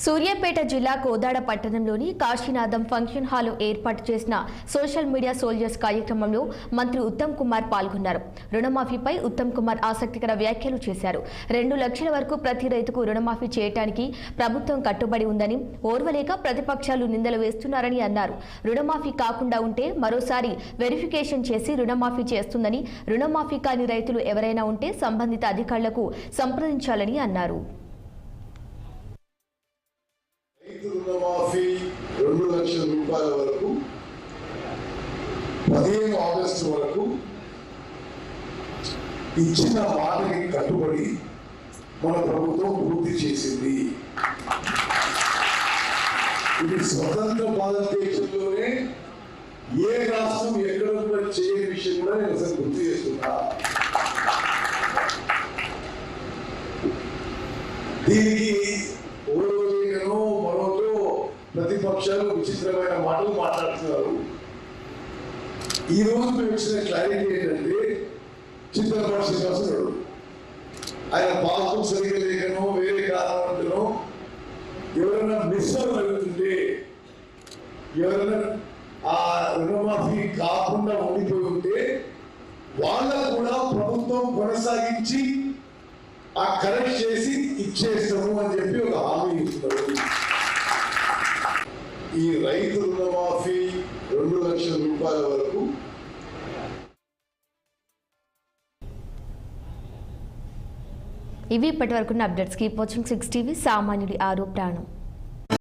సూర్యాపేట జిల్లా కోదాడ పట్టణంలోని కాశీనాథం ఫంక్షన్ హాల్లో ఏర్పాటు చేసిన సోషల్ మీడియా సోల్జర్స్ కార్యక్రమంలో మంత్రి ఉత్తమ్ కుమార్ పాల్గొన్నారు. రుణమాఫీపై ఉత్తమ్ కుమార్ ఆసక్తికర వ్యాఖ్యలు చేశారు. 2 లక్షల వరకు ప్రతి రైతుకు రుణమాఫీ చేయడానికి ప్రభుత్వం కట్టుబడి ఉందని, ఓర్వలేక ప్రతిపక్షాలు నిందలు వేస్తున్నారని అన్నారు. రుణమాఫీ కాకుండా ఉంటే మరోసారి వెరిఫికేషన్ చేసి రుణమాఫీ చేస్తుందని, రుణమాఫీ కాని రైతులు ఎవరైనా ఉంటే సంబంధిత అధికారులకు సంప్రదించాలని అన్నారు. రుణమాఫీ 2 లక్షల రూపాయల వరకు 15 ఆగస్టు వరకు ఇచ్చిన మాటకి కట్టుబడి మన ప్రభుత్వం పూర్తి చేసింది. ఇది స్వతంత్ర భారతదేశంలోనే ఏ రాష్ట్రం ఎక్కడ కూడా చేయని విషయం కూడా నేను అసలు గుర్తు చేస్తున్నా. దీనికి ప్రతిపక్షాలు విచిత్రమైన మాటలు మాట్లాడుతున్నారు. ఈ రోజు మేము ఇచ్చిన క్లారిటీ ఏంటంటే, చిత్రపట శ్రీనివాసరావు ఆయన పాస్బుక్ సరిగ్గా లేకనో వేరే కారణంలో ఎవరైనా మిస్ అవుతుంటే, ఎవరైనా ఆ రుణమాఫీ కాకుండా ఉండిపోయి ఉంటే వాళ్ళకు కూడా ప్రభుత్వం కొనసాగించి ఆ కరెక్ట్ చేసి ఇచ్చేస్తాము అని చెప్పి ఒక హామీ ఇస్తున్నారు. ఈ రైతు రుణమాఫీ 2 లక్షల రూపాయల వరకు ఇవి ఇప్పటివరకున్న అప్డేట్స్. Keep watching 6 TV. సామాన్యుడి ఆరో ప్రాణం.